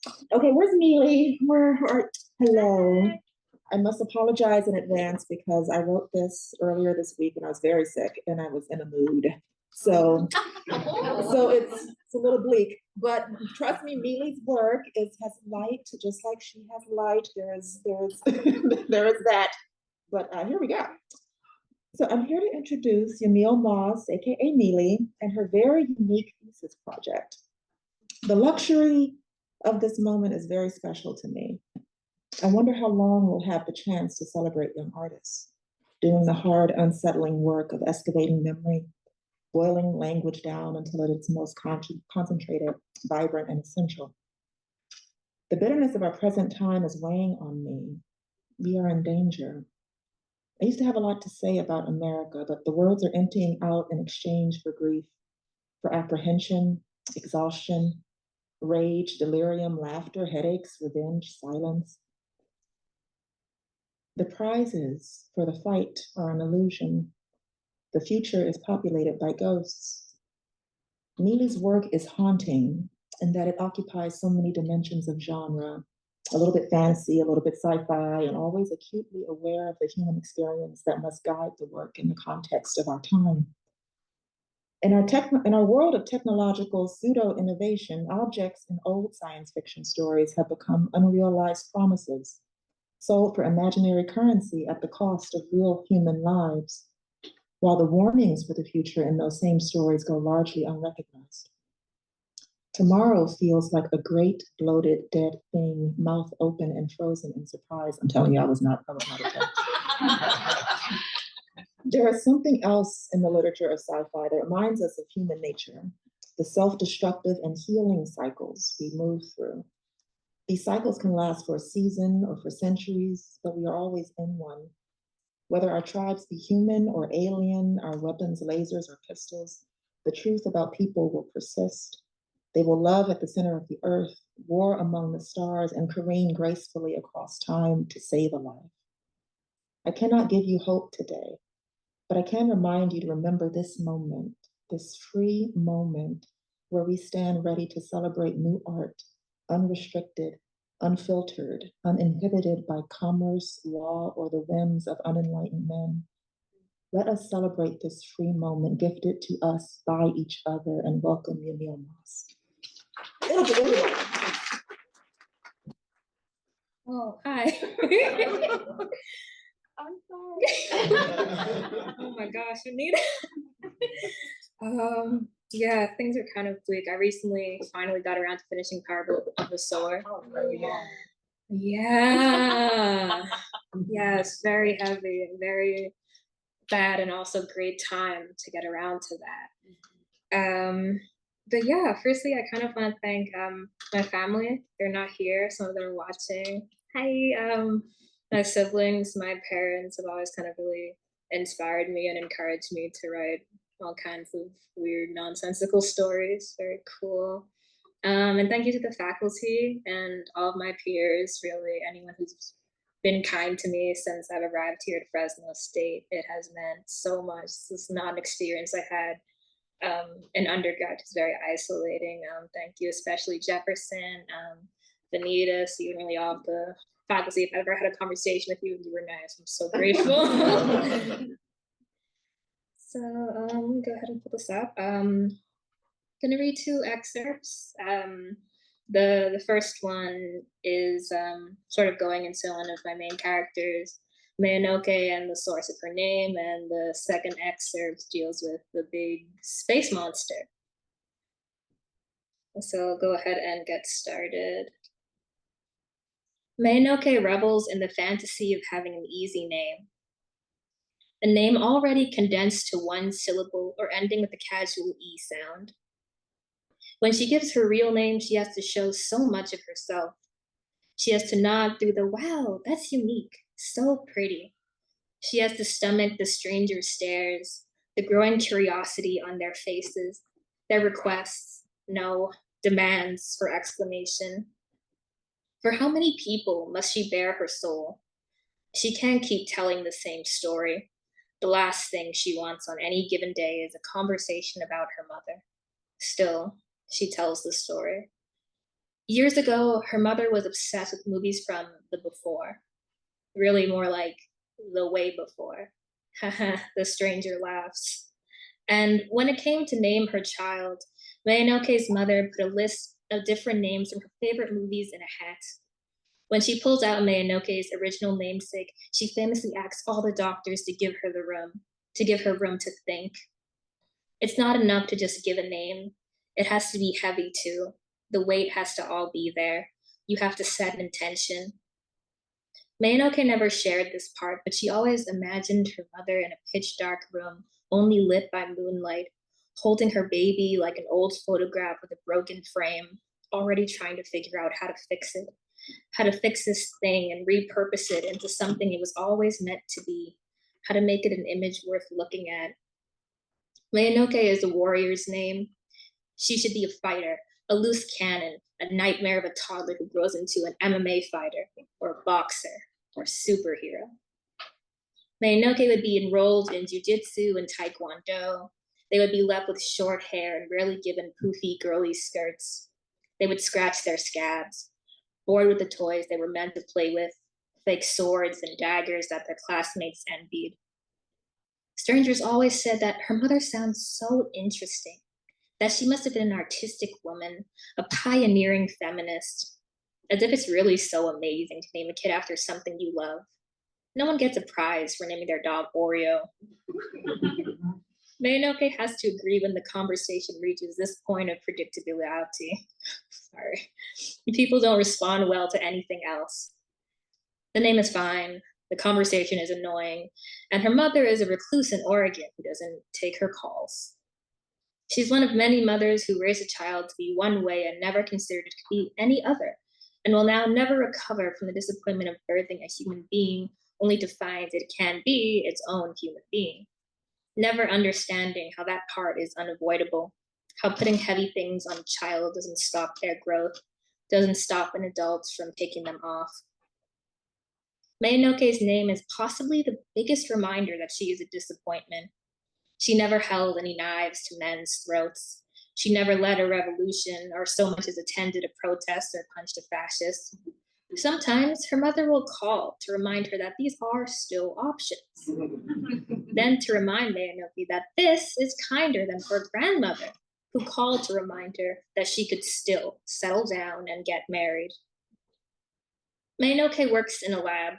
Okay, where's Mealy? Hello. I must apologize in advance because I wrote this earlier this week and I was very sick and I was in a mood. So it's a little bleak, but trust me, Mealy's work has light, just like she has light. There's there is that. But here we go. So I'm here to introduce Yamille Moss, aka Mealy, and her very unique thesis project. The luxury of this moment is very special to me. I wonder how long we'll have the chance to celebrate young artists, doing the hard, unsettling work of excavating memory, boiling language down until it is most concentrated, vibrant, and essential. The bitterness of our present time is weighing on me. We are in danger. I used to have a lot to say about America, but the words are emptying out in exchange for grief, for apprehension, exhaustion, rage, delirium, laughter, headaches, revenge, silence. The prizes for the fight are an illusion. The future is populated by ghosts. Neely's work is haunting in that it occupies so many dimensions of genre, a little bit fantasy, a little bit sci-fi, and always acutely aware of the human experience that must guide the work in the context of our time. In our world of technological pseudo-innovation, objects in old science fiction stories have become unrealized promises, sold for imaginary currency at the cost of real human lives, while the warnings for the future in those same stories go largely unrecognized. Tomorrow feels like a great, bloated, dead thing, mouth open and frozen in surprise. I'm telling you, I was not okay. There is something else in the literature of sci-fi that reminds us of human nature, the self-destructive and healing cycles we move through. These cycles can last for a season or for centuries, but we are always in one. Whether our tribes be human or alien, our weapons, lasers, or pistols, the truth about people will persist. They will love at the center of the earth, war among the stars, and careen gracefully across time to save a life. I cannot give you hope today, but I can remind you to remember this moment, this free moment where we stand ready to celebrate new art, unrestricted, unfiltered, uninhibited by commerce, law, or the whims of unenlightened men. Let us celebrate this free moment gifted to us by each other and welcome Yamille Moss. Oh, hi. I'm sorry. Oh my gosh, Venita. Yeah, things are kind of bleak. I recently finally got around to finishing Power of the Solar. Oh, yeah. Yeah, it's very heavy and very bad and also great time to get around to that. But yeah, firstly, I kind of want to thank my family. They're not here. Some of them are watching. Hi, my siblings, my parents have always kind of really inspired me and encouraged me to write all kinds of weird, nonsensical stories. Very cool. And thank you to the faculty and all of my peers, really, anyone who's been kind to me since I've arrived here at Fresno State. It has meant so much. This is not an experience I had in undergrad. It's very isolating. Thank you, especially Jefferson, Venita, so you really all the faculty. If I ever had a conversation with you, you were nice. I'm so grateful. So go ahead and pull this up. Gonna read two excerpts. The first one is sort of going into one of my main characters, Mayanoke, and the source of her name, and the second excerpt deals with the big space monster. So I'll go ahead and get started. Mayanoke revels in the fantasy of having an easy name. A name already condensed to one syllable or ending with a casual E sound. When she gives her real name, she has to show so much of herself. She has to nod through the, wow, that's unique, so pretty. She has to stomach the stranger's stares, the growing curiosity on their faces, their requests, no, demands for exclamation. For how many people must she bear her soul? She can't keep telling the same story. The last thing she wants on any given day is a conversation about her mother. Still, she tells the story. Years ago, her mother was obsessed with movies from the before, really more like the way before. Haha, the stranger laughs. And when it came to name her child, Mayanoke's mother put a list of different names from her favorite movies in a hat. When she pulls out Mayanoke's original namesake, she famously asks all the doctors to give her the room, to give her room to think. It's not enough to just give a name. It has to be heavy too. The weight has to all be there. You have to set an intention. Mayanoke never shared this part, but she always imagined her mother in a pitch dark room, only lit by moonlight, holding her baby like an old photograph with a broken frame, already trying to figure out how to fix it, how to fix this thing and repurpose it into something it was always meant to be, how to make it an image worth looking at. Mayanoke is a warrior's name. She should be a fighter, a loose cannon, a nightmare of a toddler who grows into an MMA fighter, or a boxer, or superhero. Mayanoke would be enrolled in jujitsu and taekwondo. They would be left with short hair and rarely given poofy, girly skirts. They would scratch their scabs, bored with the toys they were meant to play with, fake swords and daggers that their classmates envied. Strangers always said that her mother sounds so interesting, that she must have been an artistic woman, a pioneering feminist, as if it's really so amazing to name a kid after something you love. No one gets a prize for naming their dog Oreo. Mayanoke has to agree when the conversation reaches this point of predictability. Sorry. People don't respond well to anything else. The name is fine, the conversation is annoying, and her mother is a recluse in Oregon who doesn't take her calls. She's one of many mothers who raise a child to be one way and never considered it to be any other, and will now never recover from the disappointment of birthing a human being only to find it can be its own human being. Never understanding how that part is unavoidable, how putting heavy things on a child doesn't stop their growth, doesn't stop an adult from taking them off. Mayanoke's name is possibly the biggest reminder that she is a disappointment. She never held any knives to men's throats. She never led a revolution or so much as attended a protest or punched a fascist. Sometimes her mother will call to remind her that these are still options. Then to remind Mayanoke that this is kinder than her grandmother, who called to remind her that she could still settle down and get married. Mayanoke works in a lab.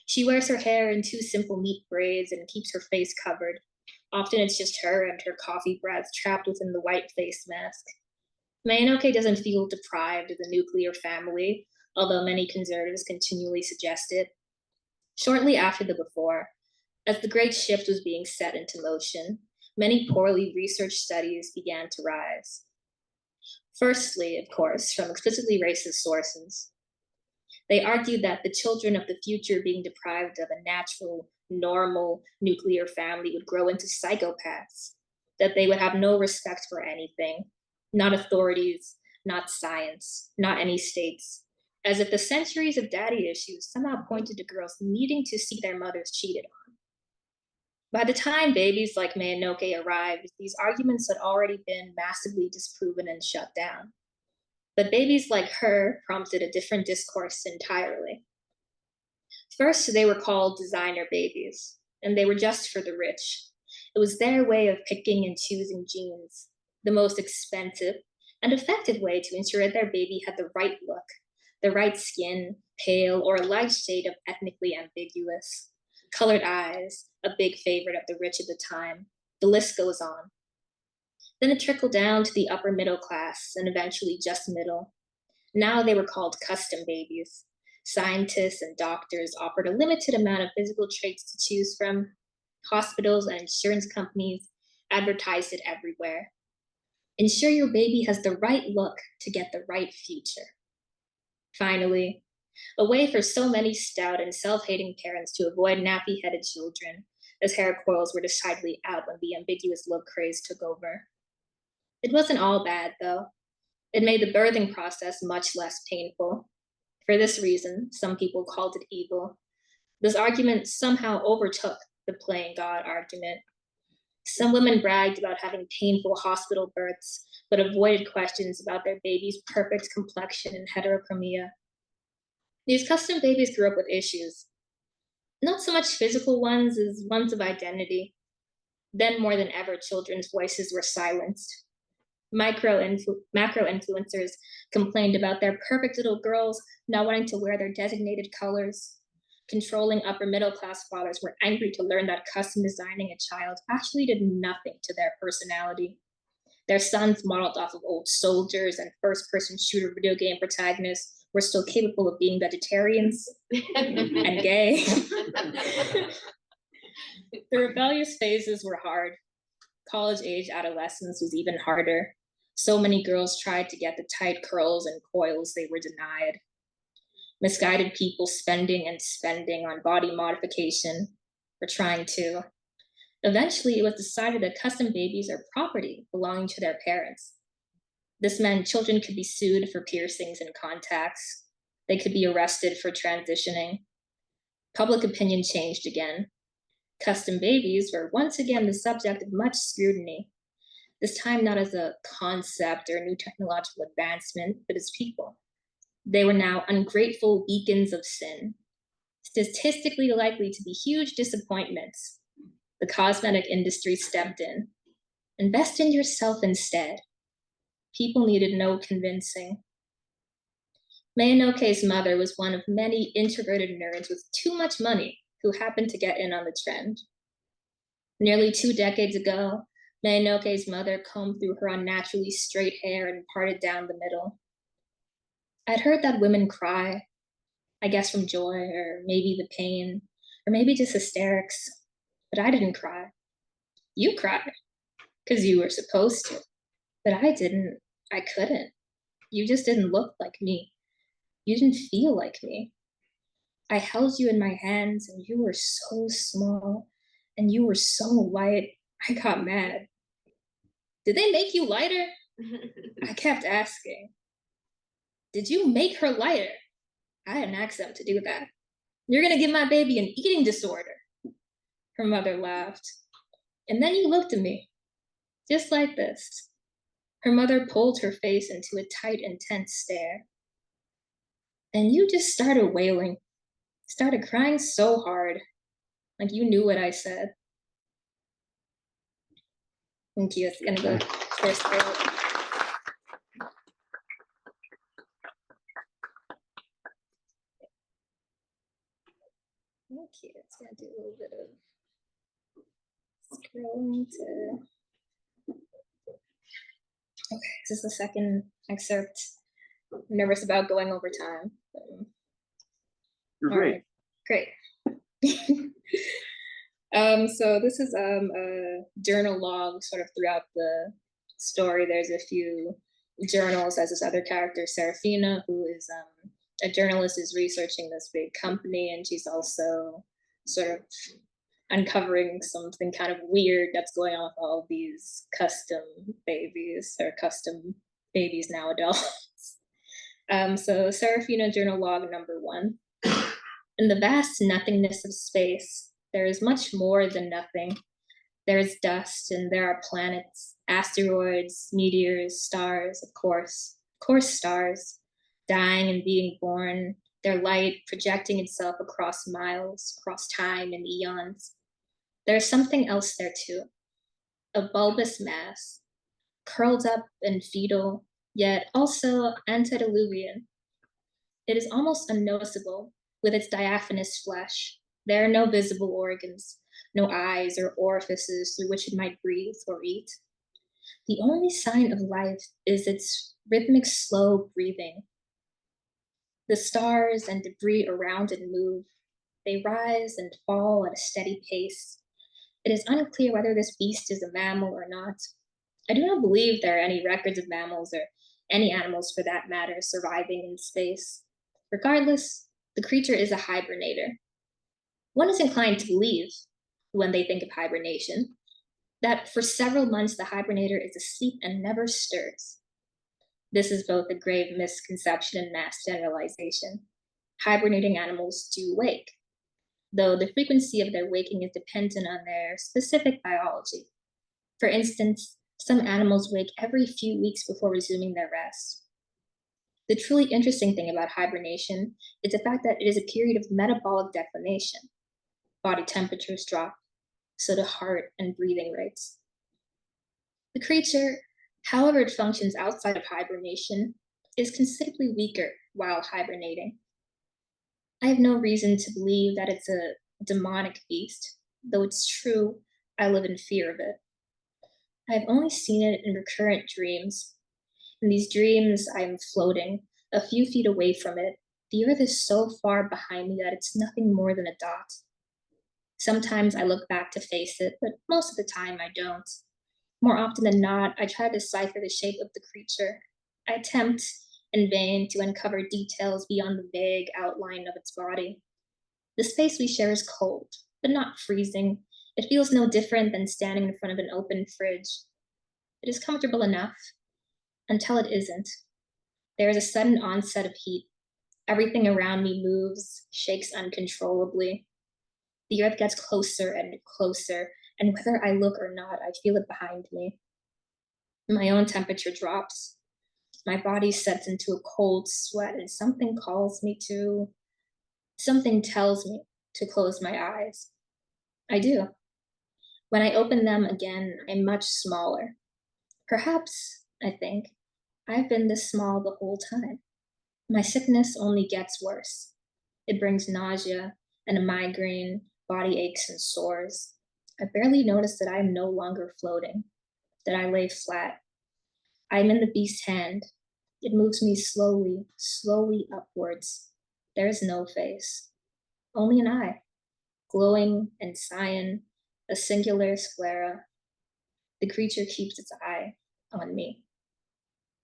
She wears her hair in two simple neat braids and keeps her face covered. Often it's just her and her coffee breath trapped within the white face mask. Mayanoke doesn't feel deprived of the nuclear family, although many conservatives continually suggest it. Shortly after the before, as the great shift was being set into motion, many poorly researched studies began to rise. Firstly, of course, from explicitly racist sources. They argued that the children of the future being deprived of a natural, normal nuclear family would grow into psychopaths, that they would have no respect for anything, not authorities, not science, not any states, as if the centuries of daddy issues somehow pointed to girls needing to see their mothers cheated on. By the time babies like Mayanoke arrived, these arguments had already been massively disproven and shut down. But babies like her prompted a different discourse entirely. First, they were called designer babies, and they were just for the rich. It was their way of picking and choosing genes, the most expensive and effective way to ensure that their baby had the right look, the right skin, pale, or a light shade of ethnically ambiguous. Colored eyes, a big favorite of the rich at the time. The list goes on. Then it trickled down to the upper middle class and eventually just middle. Now they were called custom babies. Scientists and doctors offered a limited amount of physical traits to choose from. Hospitals and insurance companies advertised it everywhere. Ensure your baby has the right look to get the right future. Finally, a way for so many stout and self-hating parents to avoid nappy-headed children, as hair coils were decidedly out when the ambiguous look craze took over. It wasn't all bad, though. It made the birthing process much less painful. For this reason, some people called it evil. This argument somehow overtook the playing God argument. Some women bragged about having painful hospital births, but avoided questions about their baby's perfect complexion and heterochromia. These custom babies grew up with issues, not so much physical ones as ones of identity. Then more than ever, children's voices were silenced. Macro influencers complained about their perfect little girls not wanting to wear their designated colors. Controlling upper middle class fathers were angry to learn that custom designing a child actually did nothing to their personality. Their sons, modeled off of old soldiers and first person shooter video game protagonists, were still capable of being vegetarians and gay. The rebellious phases were hard. College age adolescence was even harder. So many girls tried to get the tight curls and coils they were denied. Misguided people spending and spending on body modification or trying to. Eventually, it was decided that custom babies are property belonging to their parents. This meant children could be sued for piercings and contacts. They could be arrested for transitioning. Public opinion changed again. Custom babies were once again the subject of much scrutiny, this time not as a concept or a new technological advancement, but as people. They were now ungrateful beacons of sin, statistically likely to be huge disappointments. The cosmetic industry stepped in. Invest in yourself instead. People needed no convincing. Mayanoke's mother was one of many introverted nerds with too much money who happened to get in on the trend. Nearly 2 decades ago, Mayanoke's mother combed through her unnaturally straight hair and parted down the middle. I'd heard that women cry, I guess from joy, or maybe the pain, or maybe just hysterics, but I didn't cry. You cried, because you were supposed to, but I didn't, I couldn't. You just didn't look like me. You didn't feel like me. I held you in my hands and you were so small and you were so light, I got mad. Did they make you lighter? I kept asking. Did you make her lighter? I didn't ask them to do that. You're gonna give my baby an eating disorder. Her mother laughed. And then you looked at me, just like this. Her mother pulled her face into a tight, intense stare. And you just started wailing, started crying so hard, like you knew what I said. Thank you. It's gonna go first. Okay, it's gonna do a little bit of scrolling to. Okay, this is the second excerpt. I'm nervous about going over time. You're great. Right. Great. So this is a journal log sort of throughout the story. There's a few journals as this other character, Serafina, who is a journalist, is researching this big company, and she's also sort of uncovering something kind of weird that's going on with all of these custom babies, or custom babies now adults. So Serafina journal log number 1. In the vast nothingness of space, there is much more than nothing. There is dust, and there are planets, asteroids, meteors, stars, of course stars, dying and being born, their light projecting itself across miles, across time and eons. There is something else there too, a bulbous mass, curled up and fetal, yet also antediluvian. It is almost unnoticeable with its diaphanous flesh. There are no visible organs, no eyes or orifices through which it might breathe or eat. The only sign of life is its rhythmic, slow breathing. The stars and debris around it move. They rise and fall at a steady pace. It is unclear whether this beast is a mammal or not. I do not believe there are any records of mammals, or any animals for that matter, surviving in space. Regardless, the creature is a hibernator. One is inclined to believe, when they think of hibernation, that for several months the hibernator is asleep and never stirs. This is both a grave misconception and mass generalization. Hibernating animals do wake, though the frequency of their waking is dependent on their specific biology. For instance, some animals wake every few weeks before resuming their rest. The truly interesting thing about hibernation is the fact that it is a period of metabolic declination. Body temperatures drop, so do heart and breathing rates. The creature, however it functions outside of hibernation, is considerably weaker while hibernating. I have no reason to believe that it's a demonic beast, though it's true I live in fear of it. I have only seen it in recurrent dreams. In these dreams, I am floating a few feet away from it. The earth is so far behind me that it's nothing more than a dot. Sometimes I look back to face it, but most of the time I don't. More often than not, I try to decipher the shape of the creature. I attempt in vain to uncover details beyond the vague outline of its body. The space we share is cold, but not freezing. It feels no different than standing in front of an open fridge. It is comfortable enough until it isn't. There is a sudden onset of heat. Everything around me moves, shakes uncontrollably. The earth gets closer and closer, and whether I look or not, I feel it behind me. My own temperature drops. My body sets into a cold sweat, and something tells me to close my eyes. I do. When I open them again, I'm much smaller. Perhaps, I think, I've been this small the whole time. My sickness only gets worse. It brings nausea and a migraine, body aches and sores. I barely notice that I am no longer floating, that I lay flat. I am in the beast's hand. It moves me slowly, slowly upwards. There is no face, only an eye, glowing and cyan, a singular sclera. The creature keeps its eye on me.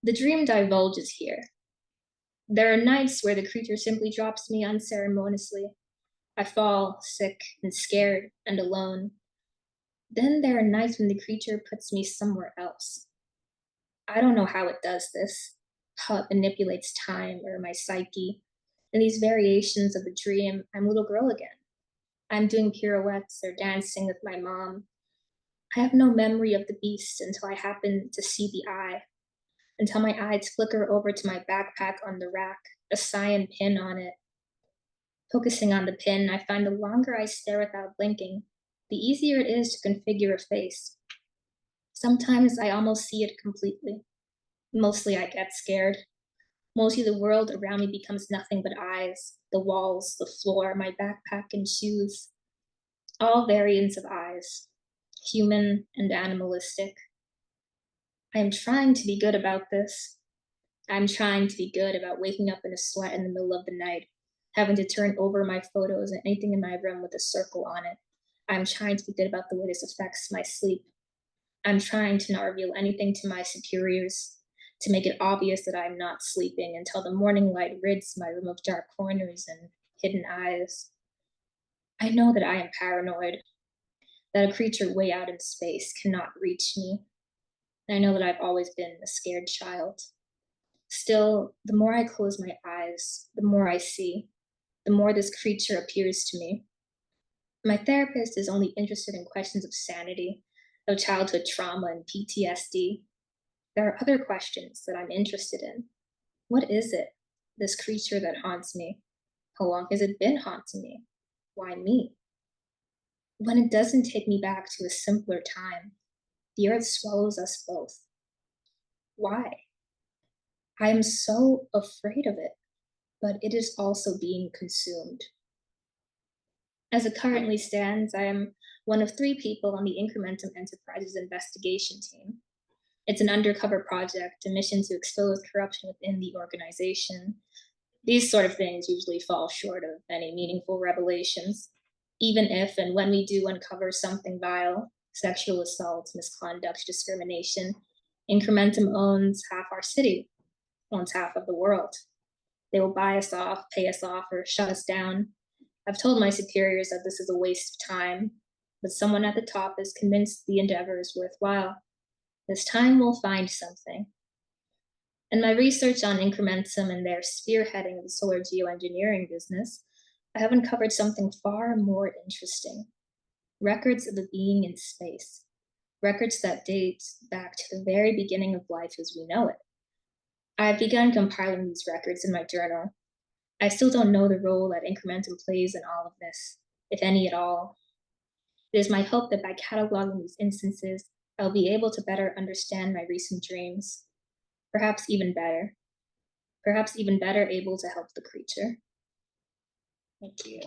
The dream divulges here. There are nights where the creature simply drops me unceremoniously. I fall, sick and scared and alone. Then there are nights when the creature puts me somewhere else. I don't know how it does this, how it manipulates time or my psyche. In these variations of the dream, I'm a little girl again. I'm doing pirouettes or dancing with my mom. I have no memory of the beast until I happen to see the eye, until my eyes flicker over to my backpack on the rack, a cyan pin on it. Focusing on the pin, I find the longer I stare without blinking, the easier it is to configure a face. Sometimes I almost see it completely. Mostly I get scared. Mostly the world around me becomes nothing but eyes, the walls, the floor, my backpack and shoes. All variants of eyes, human and animalistic. I am trying to be good about this. I'm trying to be good about waking up in a sweat in the middle of the night, having to turn over my photos and anything in my room with a circle on it. I'm trying to be good about the way this affects my sleep. I'm trying to not reveal anything to my superiors, to make it obvious that I'm not sleeping until the morning light rids my room of dark corners and hidden eyes. I know that I am paranoid, that a creature way out in space cannot reach me. I know that I've always been a scared child. Still, the more I close my eyes, the more I see, the more this creature appears to me. My therapist is only interested in questions of sanity, of childhood trauma and PTSD. There are other questions that I'm interested in. What is it, this creature that haunts me? How long has it been haunting me? Why me? When it doesn't take me back to a simpler time, the earth swallows us both. Why? I am so afraid of it, but it is also being consumed. As it currently stands, I am one of 3 people on the Incrementum Enterprises investigation team. It's an undercover project, a mission to expose corruption within the organization. These sort of things usually fall short of any meaningful revelations. Even if and when we do uncover something vile, sexual assault, misconduct, discrimination, Incrementum owns half our city, owns half of the world. They will buy us off, pay us off, or shut us down. I've told my superiors that this is a waste of time, but someone at the top is convinced the endeavor is worthwhile. This time we'll find something. In my research on Incrementum and their spearheading of the solar geoengineering business, I have uncovered something far more interesting. Records of a being in space, records that date back to the very beginning of life as we know it. I've begun compiling these records in my journal. I still don't know the role that incrementum plays in all of this, if any at all. It is my hope that by cataloging these instances, I'll be able to better understand my recent dreams, perhaps even better able to help the creature. Thank you.